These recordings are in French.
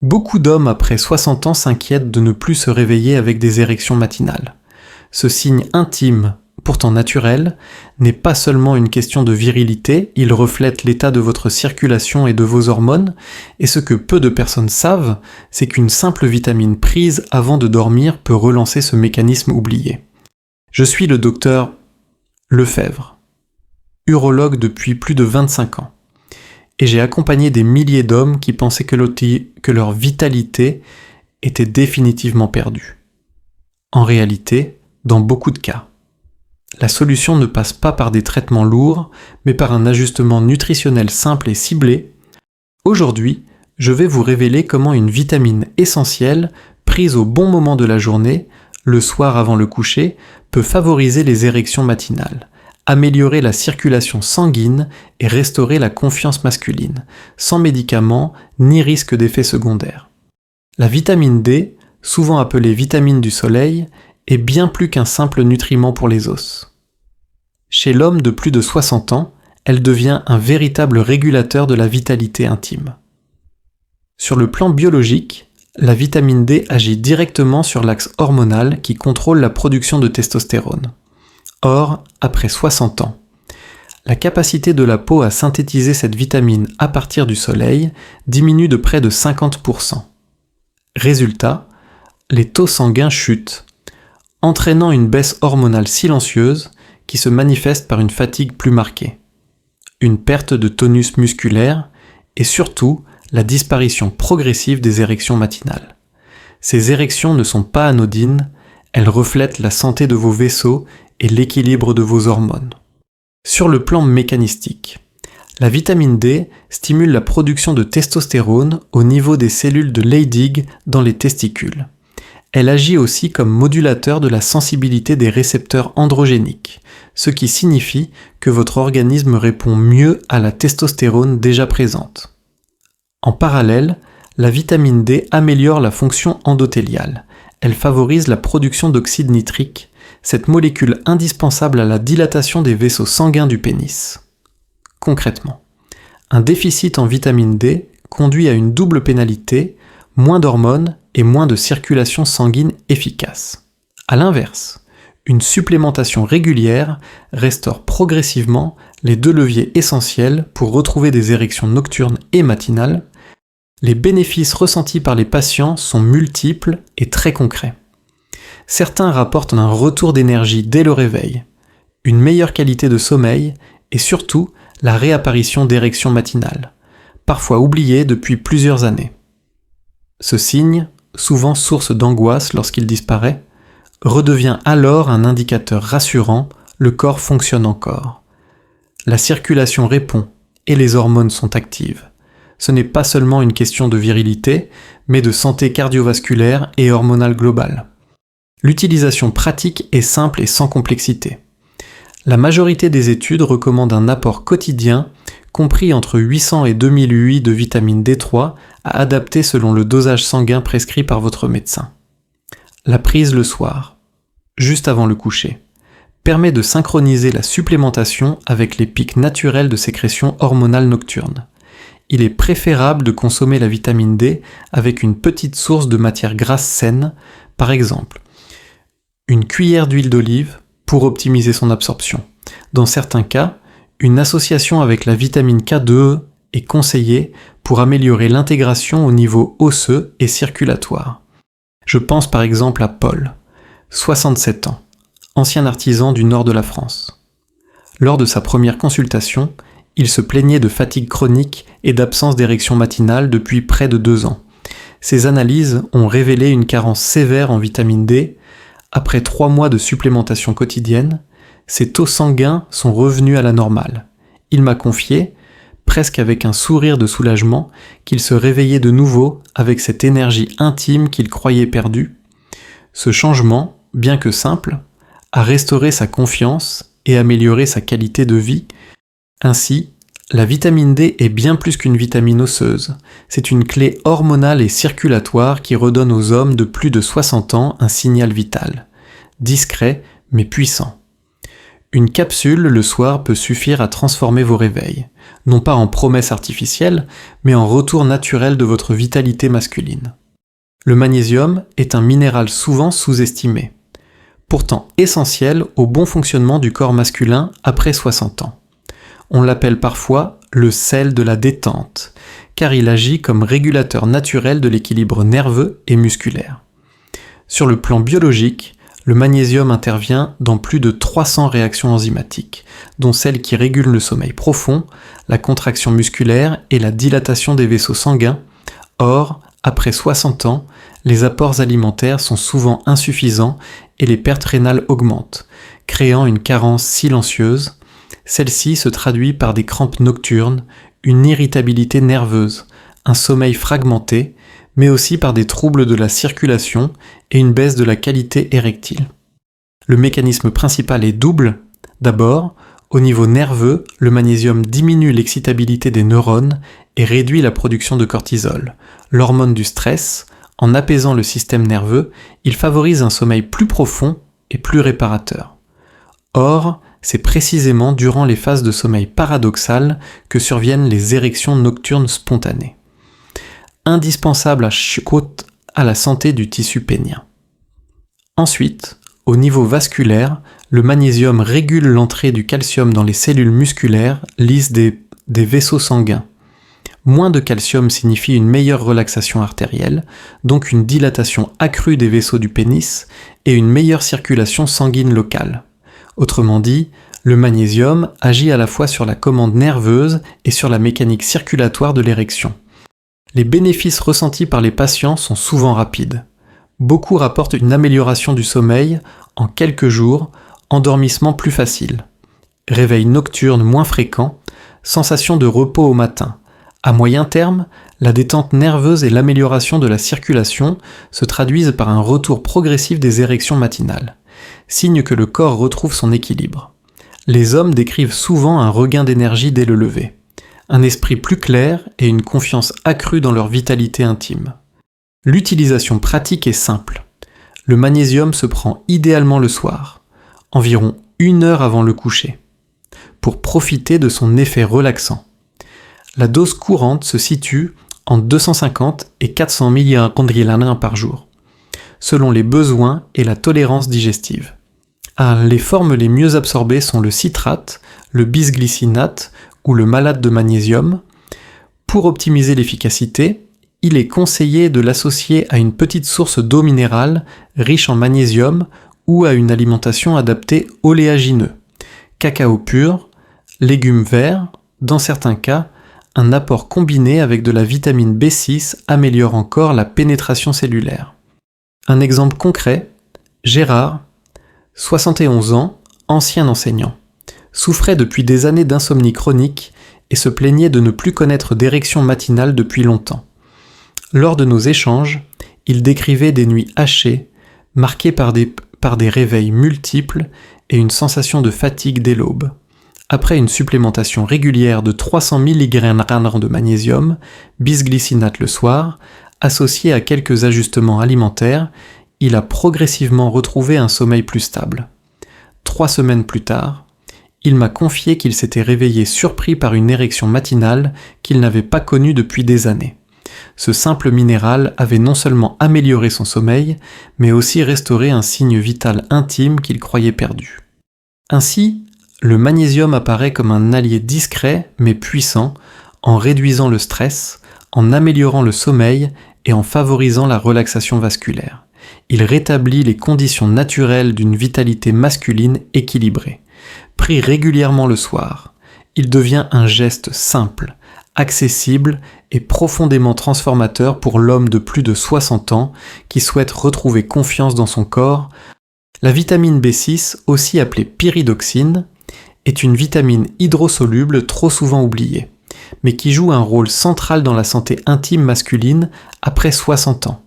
Beaucoup d'hommes après 60 ans s'inquiètent de ne plus se réveiller avec des érections matinales. Ce signe intime, pourtant naturel, n'est pas seulement une question de virilité, il reflète l'état de votre circulation et de vos hormones, et ce que peu de personnes savent, c'est qu'une simple vitamine prise avant de dormir peut relancer ce mécanisme oublié. Je suis le docteur Lefebvre, urologue depuis plus de 25 ans. Et j'ai accompagné des milliers d'hommes qui pensaient que leur vitalité était définitivement perdue. En réalité, dans beaucoup de cas, la solution ne passe pas par des traitements lourds, mais par un ajustement nutritionnel simple et ciblé. Aujourd'hui, je vais vous révéler comment une vitamine essentielle, prise au bon moment de la journée, le soir avant le coucher, peut favoriser les érections matinales, améliorer la circulation sanguine et restaurer la confiance masculine, sans médicaments ni risque d'effets secondaires. La vitamine D, souvent appelée vitamine du soleil, est bien plus qu'un simple nutriment pour les os. Chez l'homme de plus de 60 ans, elle devient un véritable régulateur de la vitalité intime. Sur le plan biologique, la vitamine D agit directement sur l'axe hormonal qui contrôle la production de testostérone. Or, après 60 ans, la capacité de la peau à synthétiser cette vitamine à partir du soleil diminue de près de 50%. Résultat, les taux sanguins chutent, entraînant une baisse hormonale silencieuse qui se manifeste par une fatigue plus marquée, une perte de tonus musculaire et surtout la disparition progressive des érections matinales. Ces érections ne sont pas anodines, elles reflètent la santé de vos vaisseaux et l'équilibre de vos hormones. Sur le plan mécanistique, la vitamine D stimule la production de testostérone au niveau des cellules de Leydig dans les testicules. Elle agit aussi comme modulateur de la sensibilité des récepteurs androgéniques, ce qui signifie que votre organisme répond mieux à la testostérone déjà présente. En parallèle, la vitamine D améliore la fonction endothéliale. Elle favorise la production d'oxyde nitrique, cette molécule indispensable à la dilatation des vaisseaux sanguins du pénis. Concrètement, un déficit en vitamine D conduit à une double pénalité, moins d'hormones et moins de circulation sanguine efficace. A l'inverse, une supplémentation régulière restaure progressivement les deux leviers essentiels pour retrouver des érections nocturnes et matinales. Les bénéfices ressentis par les patients sont multiples et très concrets. Certains rapportent un retour d'énergie dès le réveil, une meilleure qualité de sommeil et surtout la réapparition d'érections matinales, parfois oubliées depuis plusieurs années. Ce signe, souvent source d'angoisse lorsqu'il disparaît, redevient alors un indicateur rassurant, le corps fonctionne encore. La circulation répond et les hormones sont actives. Ce n'est pas seulement une question de virilité, mais de santé cardiovasculaire et hormonale globale. L'utilisation pratique est simple et sans complexité. La majorité des études recommandent un apport quotidien compris entre 800 et 2000 UI de vitamine D3 à adapter selon le dosage sanguin prescrit par votre médecin. La prise le soir, juste avant le coucher, permet de synchroniser la supplémentation avec les pics naturels de sécrétion hormonale nocturne. Il est préférable de consommer la vitamine D avec une petite source de matière grasse saine, par exemple une cuillère d'huile d'olive pour optimiser son absorption. Dans certains cas, une association avec la vitamine K2 est conseillée pour améliorer l'intégration au niveau osseux et circulatoire. Je pense par exemple à Paul, 67 ans, ancien artisan du nord de la France. Lors de sa première consultation, il se plaignait de fatigue chronique et d'absence d'érection matinale depuis près de 2 ans. Ces analyses ont révélé une carence sévère en vitamine D. Après 3 mois de supplémentation quotidienne, ses taux sanguins sont revenus à la normale. Il m'a confié, presque avec un sourire de soulagement, qu'il se réveillait de nouveau avec cette énergie intime qu'il croyait perdue. Ce changement, bien que simple, a restauré sa confiance et amélioré sa qualité de vie. Ainsi, la vitamine D est bien plus qu'une vitamine osseuse. C'est une clé hormonale et circulatoire qui redonne aux hommes de plus de 60 ans un signal vital. Discret, mais puissant. Une capsule le soir peut suffire à transformer vos réveils, non pas en promesse artificielle, mais en retour naturel de votre vitalité masculine. Le magnésium est un minéral souvent sous-estimé, pourtant essentiel au bon fonctionnement du corps masculin après 60 ans. On l'appelle parfois le sel de la détente, car il agit comme régulateur naturel de l'équilibre nerveux et musculaire. Sur le plan biologique, le magnésium intervient dans plus de 300 réactions enzymatiques, dont celles qui régulent le sommeil profond, la contraction musculaire et la dilatation des vaisseaux sanguins. Or, après 60 ans, les apports alimentaires sont souvent insuffisants et les pertes rénales augmentent, créant une carence silencieuse. Celle-ci se traduit par des crampes nocturnes, une irritabilité nerveuse, un sommeil fragmenté, mais aussi par des troubles de la circulation et une baisse de la qualité érectile. Le mécanisme principal est double. D'abord, au niveau nerveux, le magnésium diminue l'excitabilité des neurones et réduit la production de cortisol, l'hormone du stress. En apaisant le système nerveux, il favorise un sommeil plus profond et plus réparateur. Or, c'est précisément durant les phases de sommeil paradoxal que surviennent les érections nocturnes spontanées, indispensable à la santé du tissu pénien. Ensuite, au niveau vasculaire, le magnésium régule l'entrée du calcium dans les cellules musculaires lisses des vaisseaux sanguins. Moins de calcium signifie une meilleure relaxation artérielle, donc une dilatation accrue des vaisseaux du pénis et une meilleure circulation sanguine locale. Autrement dit, le magnésium agit à la fois sur la commande nerveuse et sur la mécanique circulatoire de l'érection. Les bénéfices ressentis par les patients sont souvent rapides. Beaucoup rapportent une amélioration du sommeil en quelques jours, endormissement plus facile, réveil nocturne moins fréquent, sensation de repos au matin. À moyen terme, la détente nerveuse et l'amélioration de la circulation se traduisent par un retour progressif des érections matinales, signe que le corps retrouve son équilibre. Les hommes décrivent souvent un regain d'énergie dès le lever, un esprit plus clair et une confiance accrue dans leur vitalité intime. L'utilisation pratique est simple. Le magnésium se prend idéalement le soir, environ 1 heure avant le coucher, pour profiter de son effet relaxant. La dose courante se situe entre 250 et 400 mg par jour, selon les besoins et la tolérance digestive. Les formes les mieux absorbées sont le citrate, le bisglycinate ou le malate de magnésium. Pour optimiser l'efficacité, il est conseillé de l'associer à une petite source d'eau minérale riche en magnésium ou à une alimentation adaptée oléagineux, cacao pur, légumes verts. Dans certains cas, un apport combiné avec de la vitamine B6 améliore encore la pénétration cellulaire. Un exemple concret, Gérard, 71 ans, ancien enseignant, souffrait depuis des années d'insomnie chronique et se plaignait de ne plus connaître d'érection matinale depuis longtemps. Lors de nos échanges, il décrivait des nuits hachées, marquées par des réveils multiples et une sensation de fatigue dès l'aube. Après une supplémentation régulière de 300 mg de magnésium, bisglycinate le soir, associé à quelques ajustements alimentaires, il a progressivement retrouvé un sommeil plus stable. 3 semaines plus tard, il m'a confié qu'il s'était réveillé surpris par une érection matinale qu'il n'avait pas connue depuis des années. Ce simple minéral avait non seulement amélioré son sommeil, mais aussi restauré un signe vital intime qu'il croyait perdu. Ainsi, le magnésium apparaît comme un allié discret mais puissant en réduisant le stress, en améliorant le sommeil et en favorisant la relaxation vasculaire. Il rétablit les conditions naturelles d'une vitalité masculine équilibrée. Pris régulièrement le soir, il devient un geste simple, accessible et profondément transformateur pour l'homme de plus de 60 ans qui souhaite retrouver confiance dans son corps. La vitamine B6, aussi appelée pyridoxine, est une vitamine hydrosoluble trop souvent oubliée, mais qui joue un rôle central dans la santé intime masculine après 60 ans.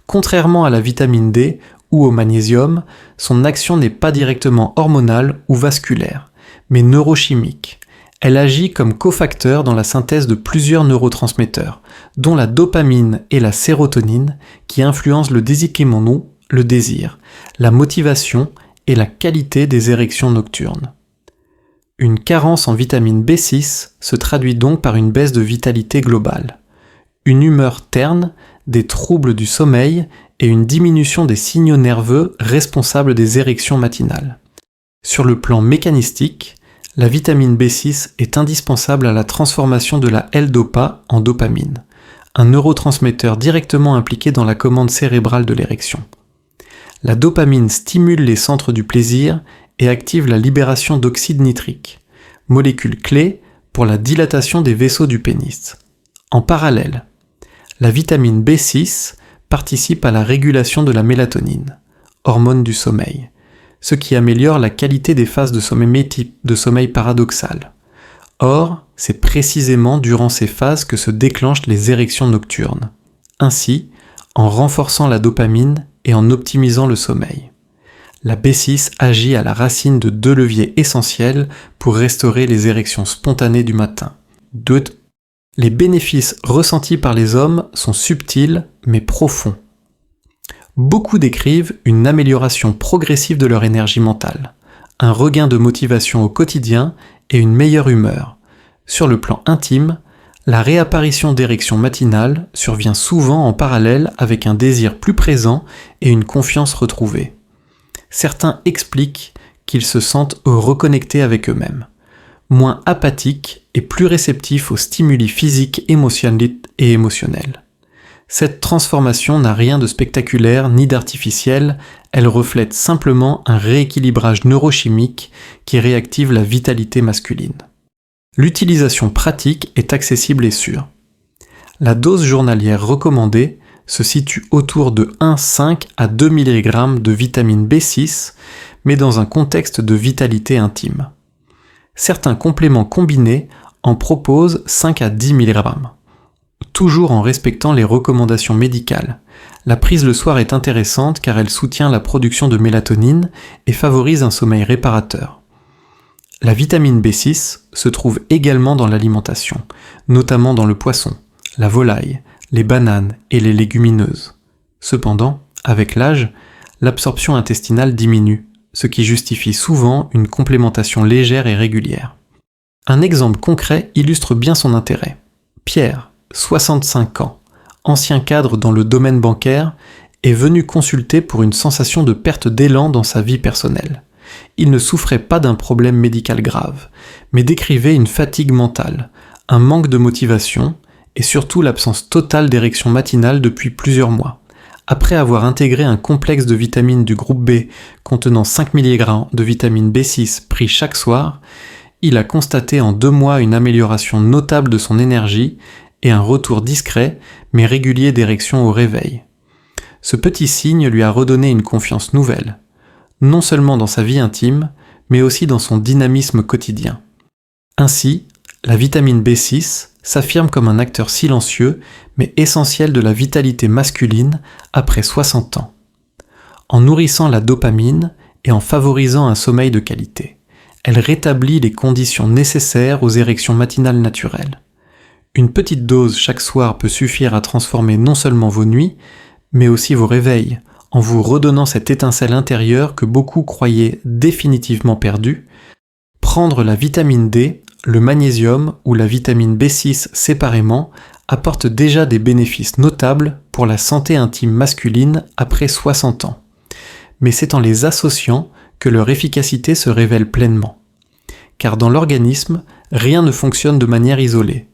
Contrairement à la vitamine D ou au magnésium, son action n'est pas directement hormonale ou vasculaire, mais neurochimique. Elle agit comme cofacteur dans la synthèse de plusieurs neurotransmetteurs, dont la dopamine et la sérotonine, qui influencent le déséquilibre, le désir, la motivation et la qualité des érections nocturnes. Une carence en vitamine B6 se traduit donc par une baisse de vitalité globale, une humeur terne, des troubles du sommeil et une diminution des signaux nerveux responsables des érections matinales. Sur le plan mécanistique, la vitamine B6 est indispensable à la transformation de la L-dopa en dopamine, un neurotransmetteur directement impliqué dans la commande cérébrale de l'érection. La dopamine stimule les centres du plaisir et active la libération d'oxyde nitrique, molécule clé pour la dilatation des vaisseaux du pénis. En parallèle, la vitamine B6 participe à la régulation de la mélatonine, hormone du sommeil, ce qui améliore la qualité des phases de sommeil paradoxal. Or, c'est précisément durant ces phases que se déclenchent les érections nocturnes. Ainsi, en renforçant la dopamine et en optimisant le sommeil. La B6 agit à la racine de 2 leviers essentiels pour restaurer les érections spontanées du matin. Les bénéfices ressentis par les hommes sont subtils mais profonds. Beaucoup décrivent une amélioration progressive de leur énergie mentale, un regain de motivation au quotidien et une meilleure humeur. Sur le plan intime, la réapparition d'érections matinales survient souvent en parallèle avec un désir plus présent et une confiance retrouvée. Certains expliquent qu'ils se sentent reconnectés avec eux-mêmes, moins apathiques et plus réceptifs aux stimuli physiques et émotionnels. Cette transformation n'a rien de spectaculaire ni d'artificiel, elle reflète simplement un rééquilibrage neurochimique qui réactive la vitalité masculine. L'utilisation pratique est accessible et sûre. La dose journalière recommandée se situe autour de 1,5 à 2 mg de vitamine B6, mais dans un contexte de vitalité intime. Certains compléments combinés en proposent 5 à 10 mg. Toujours en respectant les recommandations médicales. La prise le soir est intéressante car elle soutient la production de mélatonine et favorise un sommeil réparateur. La vitamine B6 se trouve également dans l'alimentation, notamment dans le poisson, la volaille, les bananes et les légumineuses. Cependant, avec l'âge, l'absorption intestinale diminue, ce qui justifie souvent une complémentation légère et régulière. Un exemple concret illustre bien son intérêt. Pierre, 65 ans, ancien cadre dans le domaine bancaire, est venu consulter pour une sensation de perte d'élan dans sa vie personnelle. Il ne souffrait pas d'un problème médical grave, mais décrivait une fatigue mentale, un manque de motivation et surtout l'absence totale d'érection matinale depuis plusieurs mois. Après avoir intégré un complexe de vitamines du groupe B contenant 5 mg de vitamine B6 pris chaque soir, il a constaté en 2 mois une amélioration notable de son énergie et un retour discret mais régulier d'érection au réveil. Ce petit signe lui a redonné une confiance nouvelle, non seulement dans sa vie intime, mais aussi dans son dynamisme quotidien. Ainsi, la vitamine B6 s'affirme comme un acteur silencieux mais essentiel de la vitalité masculine après 60 ans, en nourrissant la dopamine et en favorisant un sommeil de qualité. Elle rétablit les conditions nécessaires aux érections matinales naturelles. Une petite dose chaque soir peut suffire à transformer non seulement vos nuits, mais aussi vos réveils, en vous redonnant cette étincelle intérieure que beaucoup croyaient définitivement perdue. Prendre la vitamine D, le magnésium ou la vitamine B6 séparément apporte déjà des bénéfices notables pour la santé intime masculine après 60 ans. Mais c'est en les associant que leur efficacité se révèle pleinement. Car dans l'organisme, rien ne fonctionne de manière isolée.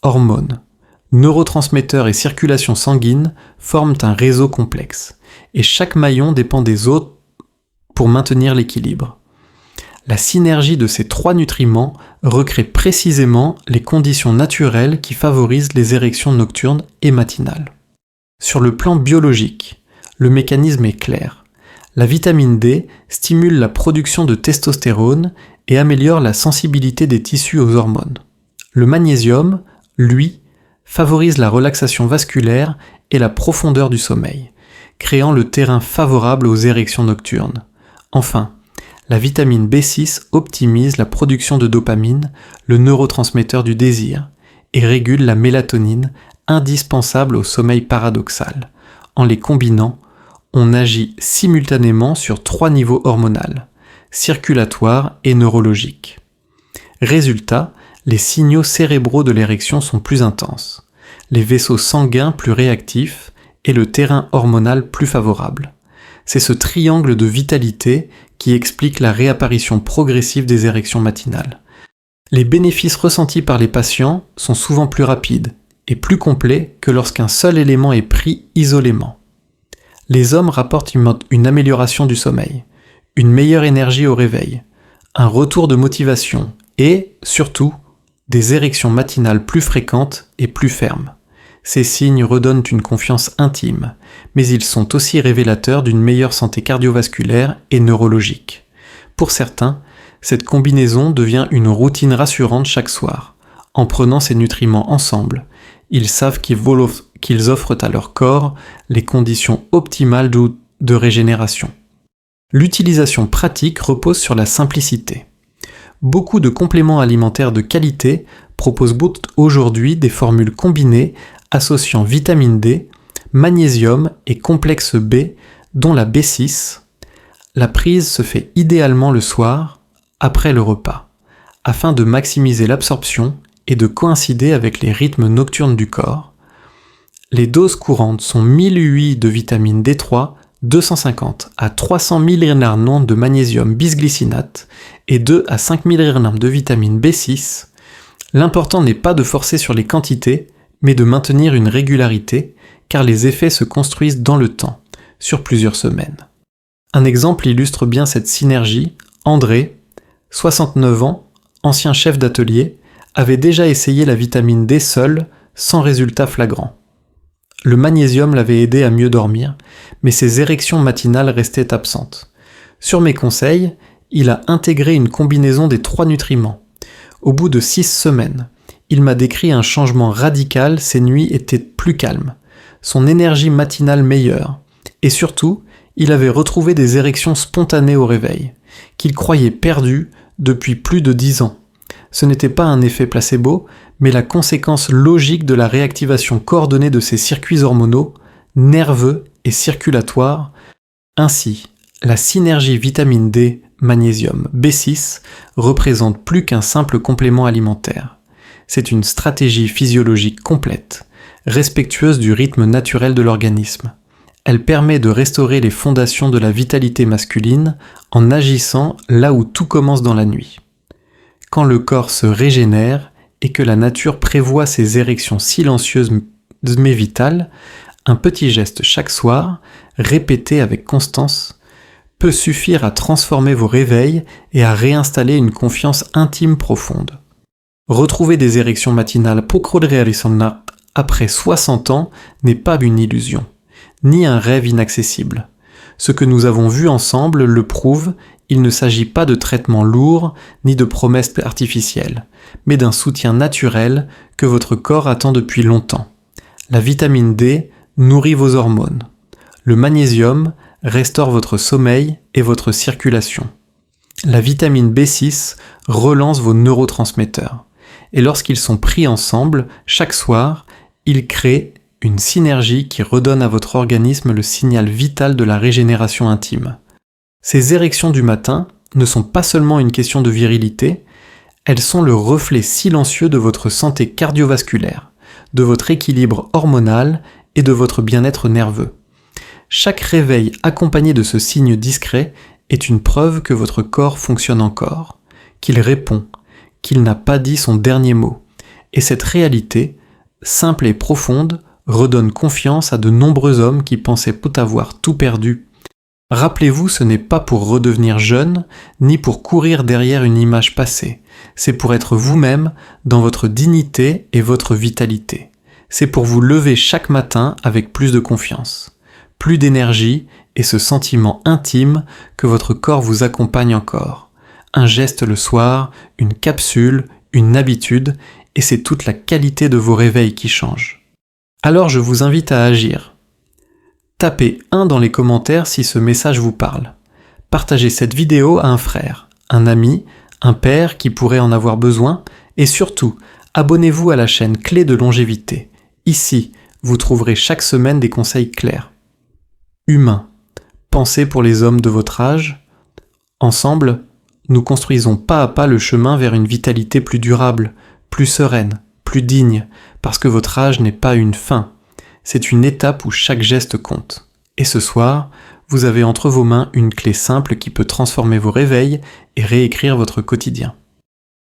Hormones, neurotransmetteurs et circulation sanguine forment un réseau complexe, et chaque maillon dépend des autres pour maintenir l'équilibre. La synergie de ces 3 nutriments recrée précisément les conditions naturelles qui favorisent les érections nocturnes et matinales. Sur le plan biologique, le mécanisme est clair. La vitamine D stimule la production de testostérone et améliore la sensibilité des tissus aux hormones. Le magnésium, lui, favorise la relaxation vasculaire et la profondeur du sommeil, créant le terrain favorable aux érections nocturnes. Enfin, la vitamine B6 optimise la production de dopamine, le neurotransmetteur du désir, et régule la mélatonine, indispensable au sommeil paradoxal. En les combinant, on agit simultanément sur 3 niveaux hormonaux, circulatoire et neurologique. Résultat, les signaux cérébraux de l'érection sont plus intenses, les vaisseaux sanguins plus réactifs et le terrain hormonal plus favorable. C'est ce triangle de vitalité qui explique la réapparition progressive des érections matinales. Les bénéfices ressentis par les patients sont souvent plus rapides et plus complets que lorsqu'un seul élément est pris isolément. Les hommes rapportent une amélioration du sommeil, une meilleure énergie au réveil, un retour de motivation et, surtout, des érections matinales plus fréquentes et plus fermes. Ces signes redonnent une confiance intime, mais ils sont aussi révélateurs d'une meilleure santé cardiovasculaire et neurologique. Pour certains, cette combinaison devient une routine rassurante chaque soir. En prenant ces nutriments ensemble, ils savent qu'ils offrent à leur corps les conditions optimales de régénération. L'utilisation pratique repose sur la simplicité. Beaucoup de compléments alimentaires de qualité proposent aujourd'hui des formules combinées associant vitamine D, magnésium et complexe B, dont la B6. La prise se fait idéalement le soir, après le repas, afin de maximiser l'absorption et de coïncider avec les rythmes nocturnes du corps. Les doses courantes sont 1000 UI de vitamine D3, 250 à 300 mg de magnésium bisglycinate et 2 à 5 mg de vitamine B6. L'important n'est pas de forcer sur les quantités, mais de maintenir une régularité, car les effets se construisent dans le temps, sur plusieurs semaines. Un exemple illustre bien cette synergie. André, 69 ans, ancien chef d'atelier, avait déjà essayé la vitamine D seule, sans résultat flagrant. Le magnésium l'avait aidé à mieux dormir, mais ses érections matinales restaient absentes. Sur mes conseils, il a intégré une combinaison des 3 nutriments. Au bout de 6 semaines, il m'a décrit un changement radical, ses nuits étaient plus calmes, son énergie matinale meilleure, et surtout, il avait retrouvé des érections spontanées au réveil, qu'il croyait perdues depuis plus de 10 ans. Ce n'était pas un effet placebo, mais la conséquence logique de la réactivation coordonnée de ses circuits hormonaux, nerveux et circulatoires. Ainsi, la synergie vitamine D, magnésium, B6 représente plus qu'un simple complément alimentaire. C'est une stratégie physiologique complète, respectueuse du rythme naturel de l'organisme. Elle permet de restaurer les fondations de la vitalité masculine en agissant là où tout commence dans la nuit. Quand le corps se régénère et que la nature prévoit ses érections silencieuses mais vitales, un petit geste chaque soir, répété avec constance, peut suffire à transformer vos réveils et à réinstaller une confiance intime profonde. Retrouver des érections matinales après 60 ans n'est pas une illusion, ni un rêve inaccessible. Ce que nous avons vu ensemble le prouve, il ne s'agit pas de traitements lourds ni de promesses artificielles, mais d'un soutien naturel que votre corps attend depuis longtemps. La vitamine D nourrit vos hormones. Le magnésium restaure votre sommeil et votre circulation. La vitamine B6 relance vos neurotransmetteurs. Et lorsqu'ils sont pris ensemble, chaque soir, ils créent une synergie qui redonne à votre organisme le signal vital de la régénération intime. Ces érections du matin ne sont pas seulement une question de virilité, elles sont le reflet silencieux de votre santé cardiovasculaire, de votre équilibre hormonal et de votre bien-être nerveux. Chaque réveil accompagné de ce signe discret est une preuve que votre corps fonctionne encore, qu'il répond, qu'il n'a pas dit son dernier mot. Et cette réalité, simple et profonde, redonne confiance à de nombreux hommes qui pensaient avoir tout perdu. Rappelez-vous, ce n'est pas pour redevenir jeune, ni pour courir derrière une image passée. C'est pour être vous-même dans votre dignité et votre vitalité. C'est pour vous lever chaque matin avec plus de confiance, plus d'énergie et ce sentiment intime que votre corps vous accompagne encore. Un geste le soir, une capsule, une habitude, et c'est toute la qualité de vos réveils qui change. Alors je vous invite à agir. Tapez 1 dans les commentaires si ce message vous parle. Partagez cette vidéo à un frère, un ami, un père qui pourrait en avoir besoin, et surtout, abonnez-vous à la chaîne Clé de longévité. Ici, vous trouverez chaque semaine des conseils clairs. Humain, Pensez pour les hommes de votre âge. Ensemble, nous construisons pas à pas le chemin vers une vitalité plus durable, plus sereine, plus digne, parce que votre âge n'est pas une fin. C'est une étape où chaque geste compte. Et ce soir, vous avez entre vos mains une clé simple qui peut transformer vos réveils et réécrire votre quotidien.